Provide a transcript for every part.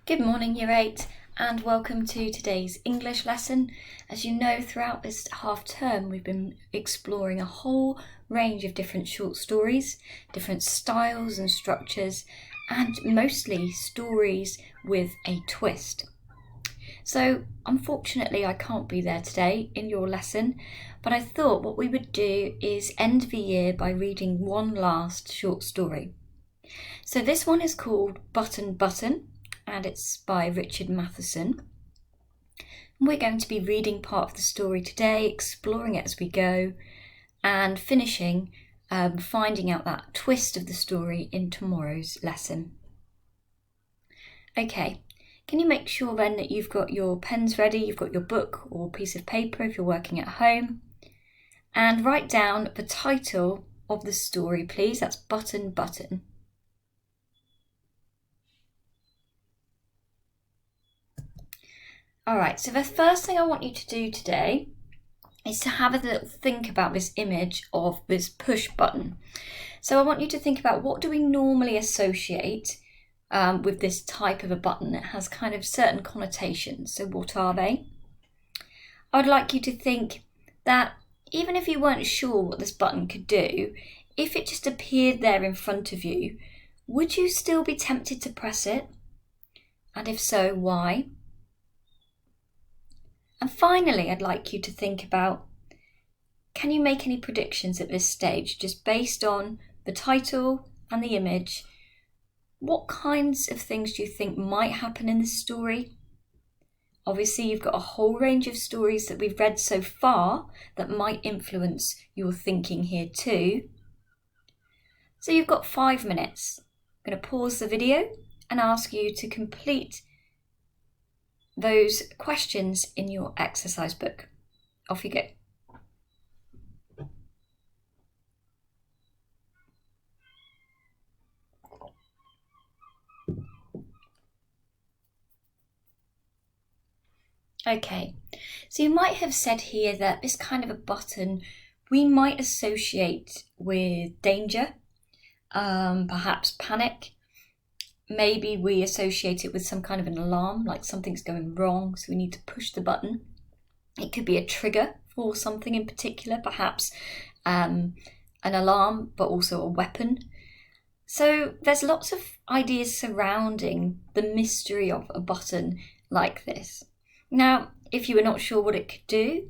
Good morning, Year 8, and welcome to today's English lesson. As you know, throughout this half term, we've been exploring a whole range of different short stories, different styles and structures, and mostly stories with a twist. So, unfortunately, I can't be there today in your lesson, but I thought what we would do is end the year by reading one last short story. So this one is called Button Button, and it's by Richard Matheson. We're going to be reading part of the story today, exploring it as we go, and finishing finding out that twist of the story in tomorrow's lesson. Okay, can you make sure then that you've got your pens ready, you've got your book or piece of paper if you're working at home, and write down the title of the story, please. That's Button Button. Alright, so the first thing I want you to do today is to have a little think about this image of this push button. So I want you to think about, what do we normally associate with this type of a button? It has kind of certain connotations. So what are they? I'd like you to think that even if you weren't sure what this button could do, if it just appeared there in front of you, would you still be tempted to press it? And if so, why? And finally, I'd like you to think about, can you make any predictions at this stage, just based on the title and the image? What kinds of things do you think might happen in this story? Obviously, you've got a whole range of stories that we've read so far that might influence your thinking here too. So you've got 5 minutes. I'm going to pause the video and ask you to complete those questions in your exercise book. Off you go. Okay, so you might have said here that this kind of a button we might associate with danger, perhaps panic. Maybe we associate it with some kind of an alarm, like something's going wrong, so we need to push the button. It could be a trigger for something in particular, perhaps an alarm, but also a weapon. So there's lots of ideas surrounding the mystery of a button like this. Now, if you were not sure what it could do,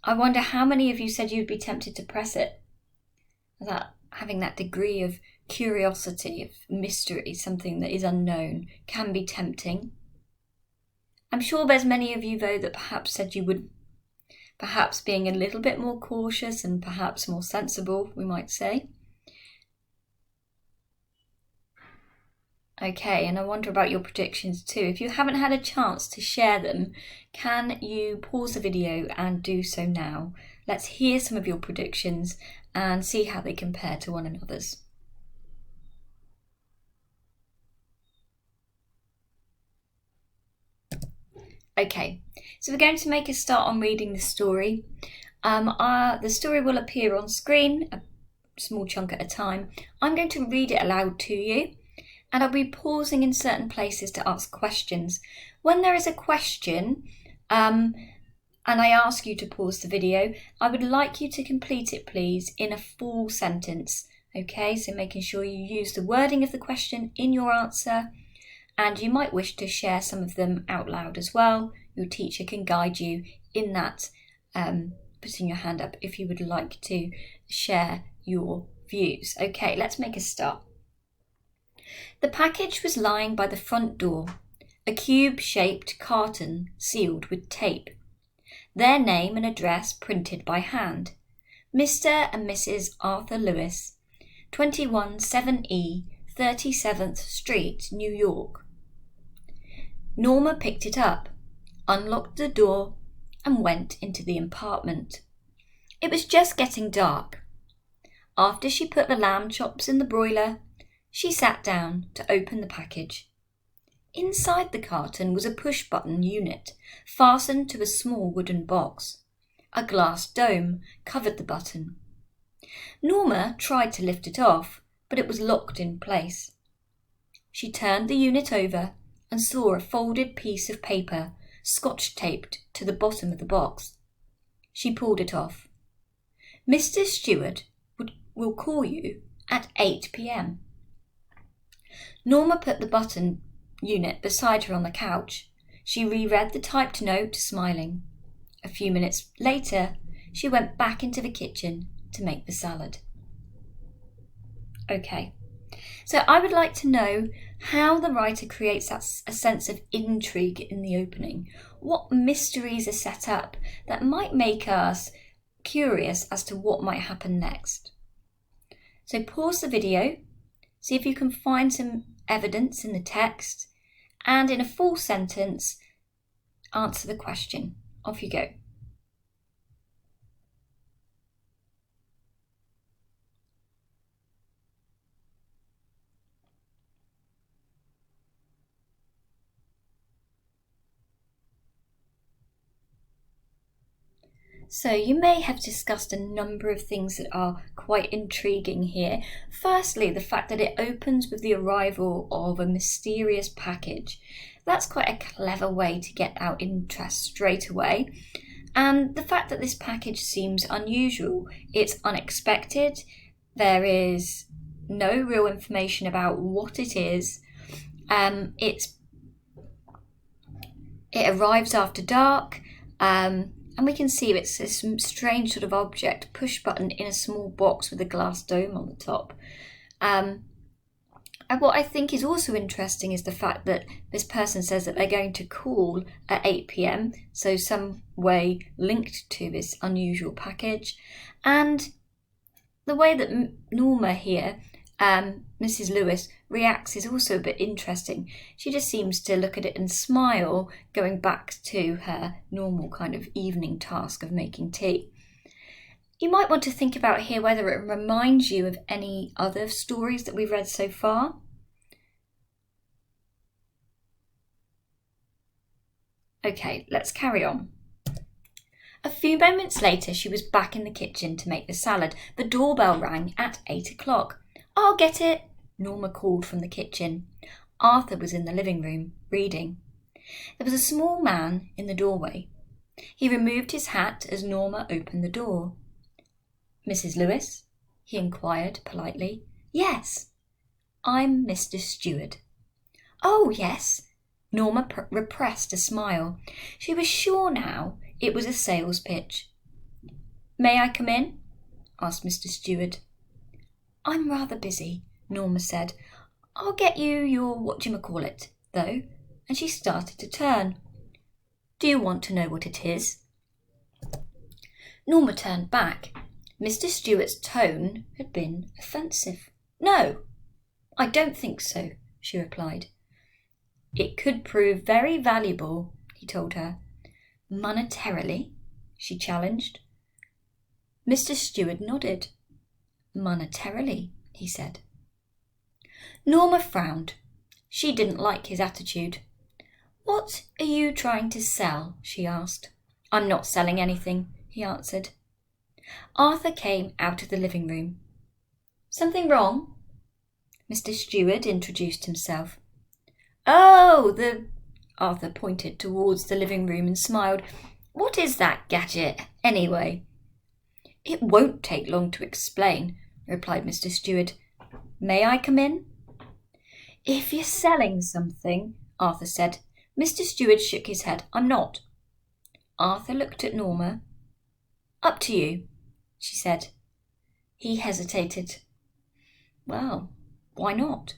I wonder how many of you said you'd be tempted to press it. That having that degree of curiosity, of mystery, something that is unknown, can be tempting. I'm sure there's many of you, though, that perhaps said you would, perhaps being a little bit more cautious and perhaps more sensible, we might say. Okay, and I wonder about your predictions too. If you haven't had a chance to share them, can you pause the video and do so now? Let's hear some of your predictions and see how they compare to one another's. Okay, so we're going to make a start on reading the story. The story will appear on screen, a small chunk at a time. I'm going to read it aloud to you, and I'll be pausing in certain places to ask questions. When there is a question, and I ask you to pause the video, I would like you to complete it, please, in a full sentence. Okay, so making sure you use the wording of the question in your answer, and you might wish to share some of them out loud as well. Your teacher can guide you in that, putting your hand up if you would like to share your views. Okay, let's make a start. The package was lying by the front door, a cube-shaped carton sealed with tape. Their name and address printed by hand. Mr. and Mrs. Arthur Lewis, 21 7E, 37th Street, New York. Norma picked it up, unlocked the door, and went into the apartment. It was just getting dark. After she put the lamb chops in the broiler, she sat down to open the package. Inside the carton was a push-button unit fastened to a small wooden box. A glass dome covered the button. Norma tried to lift it off, but it was locked in place. She turned the unit over and saw a folded piece of paper scotch taped to the bottom of the box. She pulled it off. "Mr. Stewart will call you at 8 p.m. Norma put the button unit beside her on the couch. She reread the typed note, smiling. A few minutes later, she went back into the kitchen to make the salad. Okay, so I would like to know how the writer creates a sense of intrigue in the opening. What mysteries are set up that might make us curious as to what might happen next? So pause the video, see if you can find some evidence in the text, and in a full sentence, answer the question. Off you go. So you may have discussed a number of things that are quite intriguing here. Firstly, the fact that it opens with the arrival of a mysterious package. That's quite a clever way to get our interest straight away. And the fact that this package seems unusual, it's unexpected, there is no real information about what it is. It arrives after dark, and we can see it's this strange sort of object, push button in a small box with a glass dome on the top. And what I think is also interesting is the fact that this person says that they're going to call at 8 p.m, so some way linked to this unusual package. And the way that Norma here, Mrs. Lewis, reacts is also a bit interesting. She just seems to look at it and smile, going back to her normal kind of evening task of making tea. You might want to think about here whether it reminds you of any other stories that we've read so far. Okay, let's carry on. A few moments later, she was back in the kitchen to make the salad. The doorbell rang at 8 o'clock. "I'll get it," Norma called from the kitchen. Arthur was in the living room, reading. There was a small man in the doorway. He removed his hat as Norma opened the door. "Mrs. Lewis?" he inquired politely. "Yes." "I'm Mr. Stewart." "Oh, yes." Norma repressed a smile. She was sure now it was a sales pitch. "May I come in?" asked Mr. Stewart. "I'm rather busy," Norma said. "I'll get you your whatchamacallit, though," and she started to turn. "Do you want to know what it is?" Norma turned back. Mr. Stewart's tone had been offensive. "No, I don't think so," she replied. "It could prove very valuable," he told her. "Monetarily?" she challenged. Mr. Stewart nodded. "Monetarily," he said. Norma frowned. She didn't like his attitude. "What are you trying to sell?" she asked. "I'm not selling anything," he answered. Arthur came out of the living room. "Something wrong?" Mr. Stewart introduced himself. "Oh, Arthur pointed towards the living room and smiled. "What is that gadget, anyway?" "It won't take long to explain," replied Mr. Stewart. "May I come in?" "If you're selling something," Arthur said. Mr. Stewart shook his head. "I'm not." Arthur looked at Norma. "Up to you," she said. He hesitated. "Well, why not?"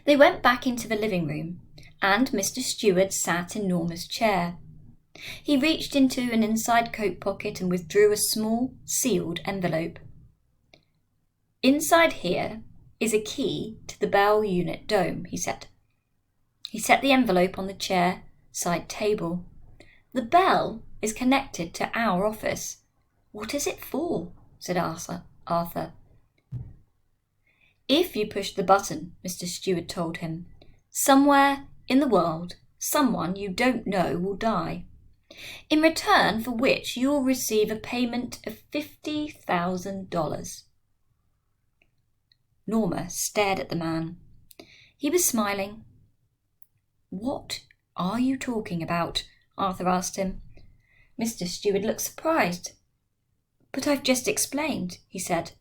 They went back into the living room, and Mr. Stewart sat in Norma's chair. He reached into an inside coat pocket and withdrew a small, sealed envelope. "Inside here is a key to the Bell unit dome," he said. He set the envelope on the chair side table. "The bell is connected to our office." "What is it for?" said Arthur. "If you push the button," Mr. Stewart told him, "somewhere in the world, someone you don't know will die, in return for which you will receive a payment of $50,000. Norma stared at the man. He was smiling. "What are you talking about?" Arthur asked him. Mr. Stewart looked surprised. "But I've just explained," he said.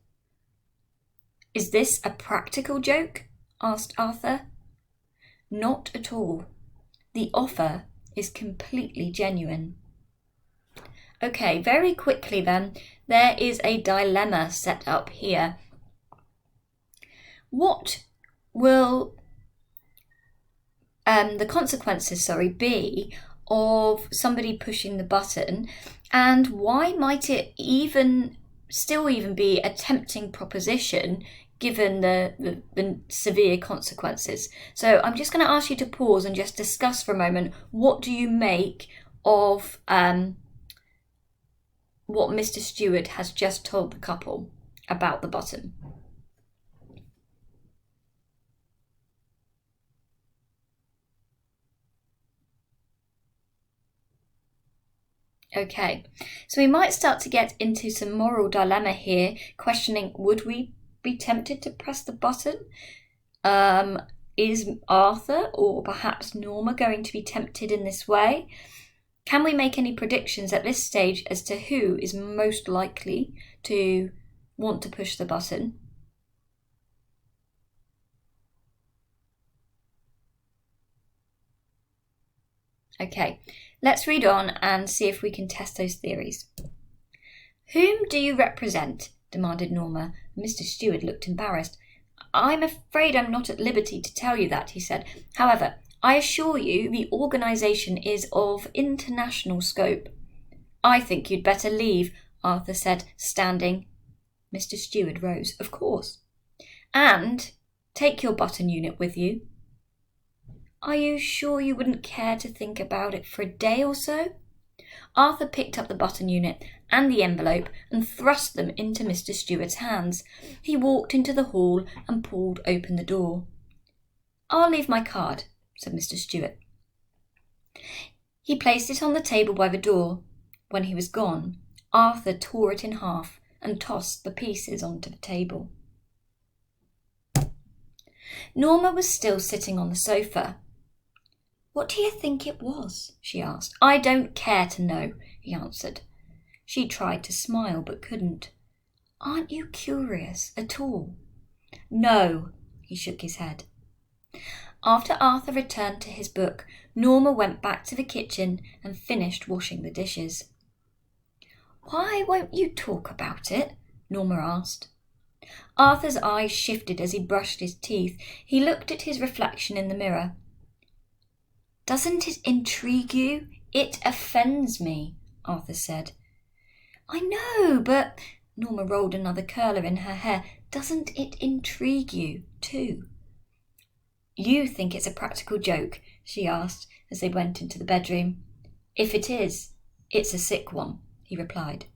"Is this a practical joke?" asked Arthur. "Not at all. The offer is completely genuine." Okay, very quickly then, there is a dilemma set up here. What will the consequences, be of somebody pushing the button, and why might it still be a tempting proposition given the severe consequences? So I'm just going to ask you to pause and just discuss for a moment, what do you make of what Mr. Stewart has just told the couple about the button? Okay, so we might start to get into some moral dilemma here, questioning, would we be tempted to press the button? Is Arthur or perhaps Norma going to be tempted in this way? Can we make any predictions at this stage as to who is most likely to want to push the button? Okay, let's read on and see if we can test those theories. "Whom do you represent?" demanded Norma. Mr. Stewart looked embarrassed. "I'm afraid I'm not at liberty to tell you that," he said. "However, I assure you the organisation is of international scope." "I think you'd better leave," Arthur said, standing. Mr. Stewart rose. "Of course. And take your button unit with you." "Are you sure you wouldn't care to think about it for a day or so?" Arthur picked up the button unit and the envelope and thrust them into Mr. Stewart's hands. He walked into the hall and pulled open the door. "I'll leave my card," said Mr. Stewart. He placed it on the table by the door. When he was gone, Arthur tore it in half and tossed the pieces onto the table. Norma was still sitting on the sofa. "What do you think it was?" she asked. "I don't care to know," he answered. She tried to smile but couldn't. "Aren't you curious at all?" "No," he shook his head. After Arthur returned to his book, Norma went back to the kitchen and finished washing the dishes. "Why won't you talk about it?" Norma asked. Arthur's eyes shifted as he brushed his teeth. He looked at his reflection in the mirror. "Doesn't it intrigue you? It offends me," Arthur said. "I know, but—" Norma rolled another curler in her hair. "Doesn't it intrigue you, too?" "You think it's a practical joke?" she asked as they went into the bedroom. "If it is, it's a sick one," he replied.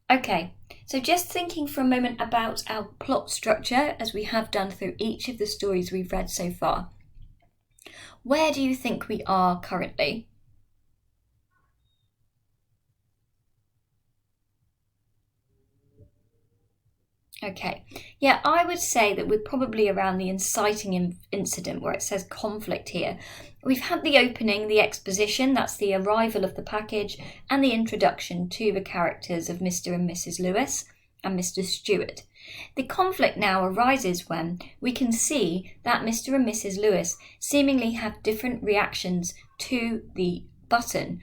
Okay, so just thinking for a moment about our plot structure, as we have done through each of the stories we've read so far. Where do you think we are currently? Okay, yeah, I would say that we're probably around the inciting incident where it says conflict here. We've had the opening, the exposition, that's the arrival of the package, and the introduction to the characters of Mr. and Mrs. Lewis and Mr. Stewart. The conflict now arises when we can see that Mr. and Mrs. Lewis seemingly have different reactions to the button.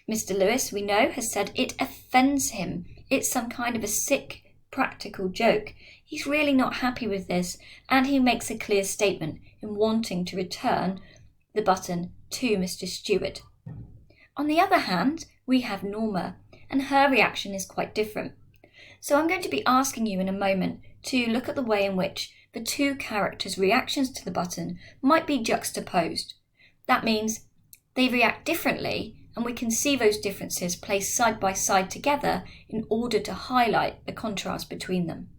Mr. Lewis, we know, has said it offends him. It's some kind of a sick practical joke. He's really not happy with this, and he makes a clear statement in wanting to return the button to Mr. Stewart. On the other hand, we have Norma, and her reaction is quite different. So I'm going to be asking you in a moment to look at the way in which the two characters' reactions to the button might be juxtaposed. That means they react differently, and we can see those differences placed side by side together in order to highlight the contrast between them.